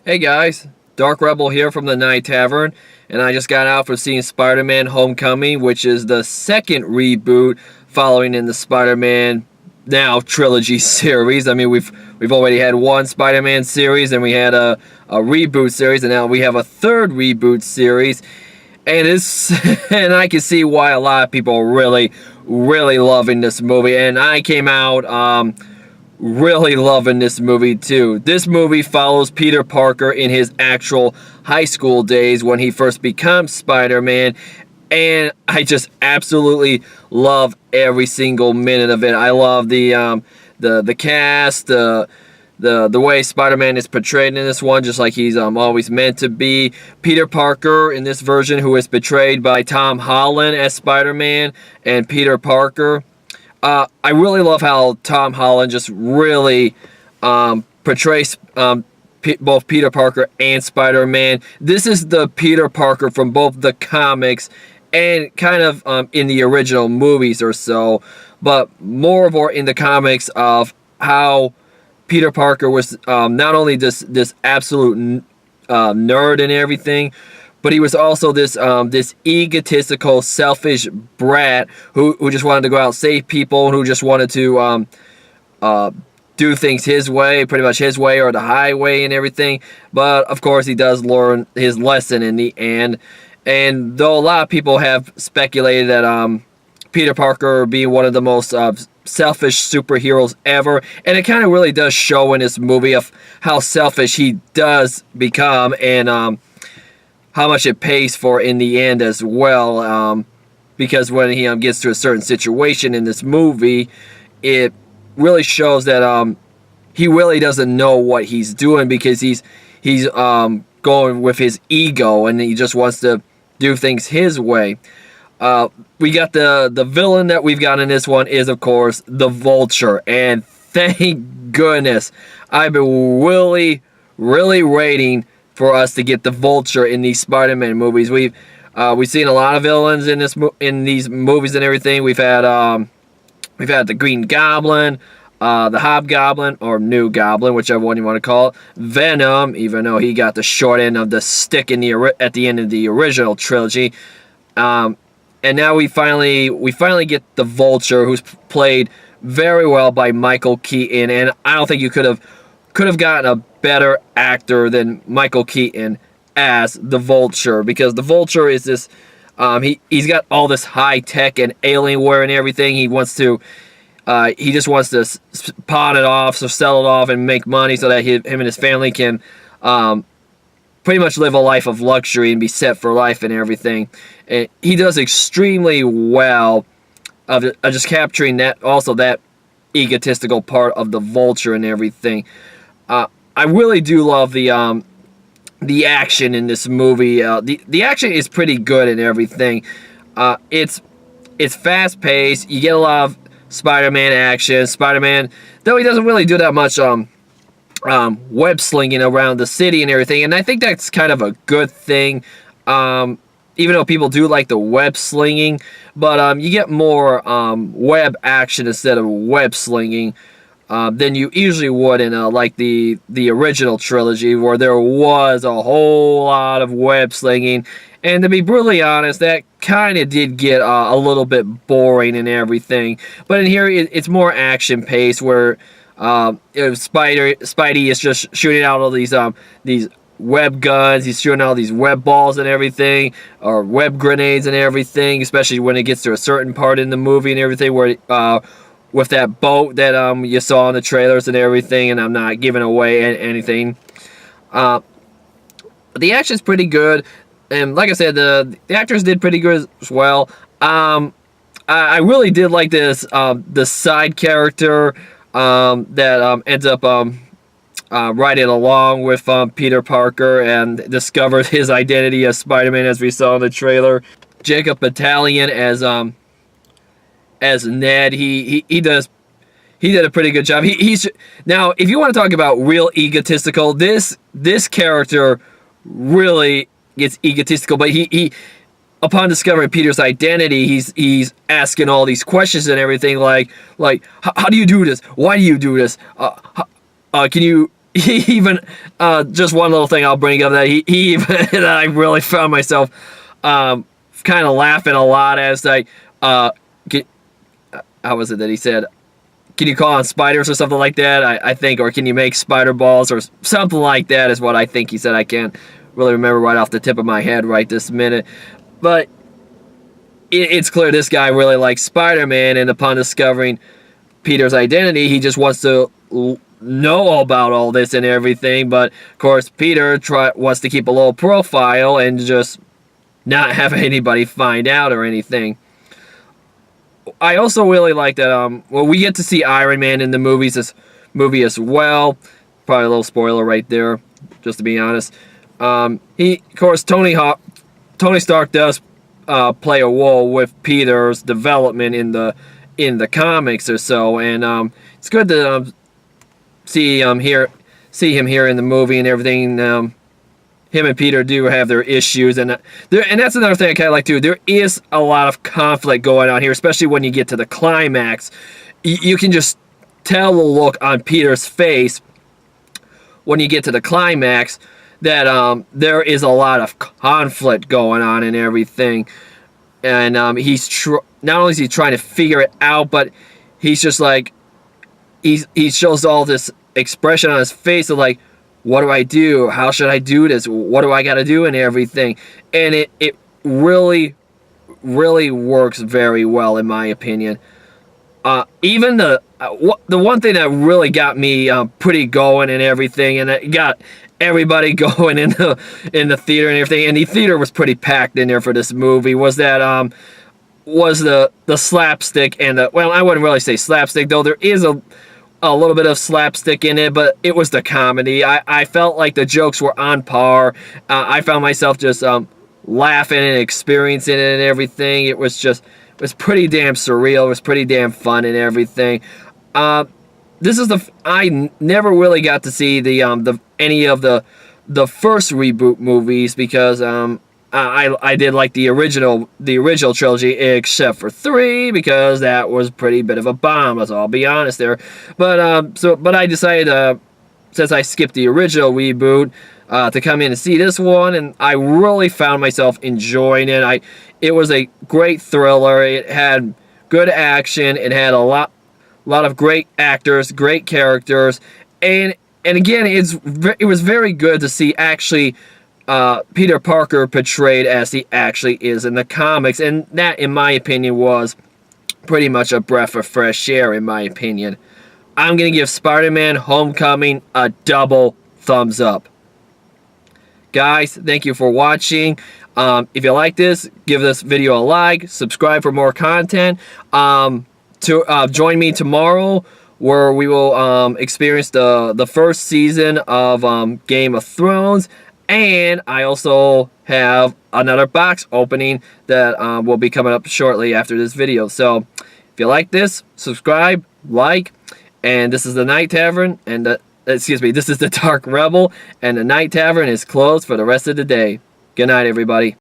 Hey guys, Dark Rebel here from the Night Tavern, and I just got out for seeing Spider-Man Homecoming, which is the second reboot following in the Spider-Man now trilogy series. I mean, we've already had one Spider-Man series, and we had a reboot series, and now we have a third reboot series. And it's and I can see why a lot of people are really loving this movie. And I came out really loving this movie too. This movie follows Peter Parker in his actual high school days when he first becomes Spider-Man, and I just absolutely love every single minute of it. I love the cast, the way Spider-Man is portrayed in this one, just like he's always meant to be. Peter Parker in this version, who is portrayed by Tom Holland as Spider-Man and Peter Parker. I really love how Tom Holland just really portrays both Peter Parker and Spider-Man. This is the Peter Parker from both the comics and kind of in the original movies or so, but more in the comics of how Peter Parker was not only this absolute nerd and everything, but he was also this egotistical, selfish brat who just wanted to go out and save people, and who just wanted to do things his way, pretty much his way or the highway and everything. But of course, he does learn his lesson in the end. And though a lot of people have speculated that Peter Parker being one of the most selfish superheroes ever, and it kind of really does show in this movie of how selfish he does become, and how much it pays for in the end as well, because when he gets to a certain situation in this movie, it really shows that he really doesn't know what he's doing, because he's going with his ego, and he just wants to do things his way. We got the villain that we've got in this one is, of course, the Vulture, and thank goodness I've been really waiting for us to get the Vulture in these Spider-Man movies. We've seen a lot of villains in these movies and everything. We've had the Green Goblin, the Hobgoblin, or New Goblin, whichever one you want to call it. Venom, even though he got the short end of the stick at the end of the original trilogy. And now we finally get the Vulture, who's played very well by Michael Keaton, and I don't think you could have gotten a better actor than Michael Keaton as the Vulture, because the Vulture is this he's got all this high tech and Alienware and everything. He just wants to pawn it off, so sell it off and make money so that him and his family can pretty much live a life of luxury and be set for life and everything. And he does extremely well of just capturing that egotistical part of the Vulture and everything. I really do love the action in this movie. The action is pretty good and everything. It's fast paced. You get a lot of Spider-Man action. Spider-Man, though he doesn't really do that much web slinging around the city and everything, and I think that's kind of a good thing. Even though people do like the web slinging, but you get more web action instead of web slinging than you usually would in like the original trilogy, where there was a whole lot of web slinging. And to be brutally honest, that kind of did get a little bit boring and everything. But in here, it's more action paced, where Spidey is just shooting out all these web guns. He's shooting out these web balls and everything, or web grenades and everything. Especially when it gets to a certain part in the movie and everything, where with that boat that you saw in the trailers and everything, and I'm not giving away anything. The action's pretty good, and like I said, the actors did pretty good as well. I really did like this the side character that ends up riding along with Peter Parker and discovers his identity as Spider-Man, as we saw in the trailer. Jacob Batalon as Ned. He did a pretty good job. He's now, if you want to talk about real egotistical, this character really gets egotistical, but he upon discovering Peter's identity, he's asking all these questions and everything, like how do you do this? Why do you do this? Can you he even just one little thing I'll bring up that he even that I really found myself kind of laughing a lot as like how was it that he said, can you call on spiders or something like that? I think, or can you make spider balls or something like that is what I think he said. I can't really remember right off the tip of my head right this minute. But it's clear this guy really likes Spider-Man, and upon discovering Peter's identity, he just wants to know about all this and everything. But, of course, Peter wants to keep a low profile and just not have anybody find out or anything. I also really like that, well, we get to see Iron Man in the movie as well. Probably a little spoiler right there, just to be honest. Of course, Tony Stark does play a role with Peter's development in the comics or so, and it's good to see him here in the movie and everything. Him and Peter do have their issues, and that's another thing I kind of like too. There is a lot of conflict going on here, especially when you get to the climax. You can just tell the look on Peter's face when you get to the climax that there is a lot of conflict going on and everything. And he's not only is he trying to figure it out, but he's just like he shows all this expression on his face of like, what do I do? How should I do this? What do I got to do and everything? And it really, really works very well in my opinion. Even the one thing that really got me pretty going and everything, and it got everybody going in the theater and everything, and the theater was pretty packed in there for this movie, was that was the slapstick and well, I wouldn't really say slapstick, though there is a little bit of slapstick in it, but it was the comedy. I felt like the jokes were on par. I found myself just laughing and experiencing it and everything. It was pretty damn surreal. It was pretty damn fun and everything. This is I never really got to see any of the first reboot movies because I did like the original trilogy, except for 3, because that was pretty bit of a bomb. Let's all be honest there. But I decided, since I skipped the original reboot, to come in and see this one, and I really found myself enjoying it. It was a great thriller. It had good action. It had a lot of great actors, great characters, and again, it was very good to see actually Peter Parker portrayed as he actually is in the comics, and that, in my opinion, was pretty much a breath of fresh air, in my opinion. I'm going to give Spider-Man Homecoming a double thumbs up. Guys, thank you for watching. If you like this, give this video a like, subscribe for more content. Join me tomorrow, where we will experience the first season of Game of Thrones. And I also have another box opening that will be coming up shortly after this video. So if you like this, subscribe, like, and this is the Night Tavern, and this is the Dark Rebel, and the Night Tavern is closed for the rest of the day. Good night, everybody.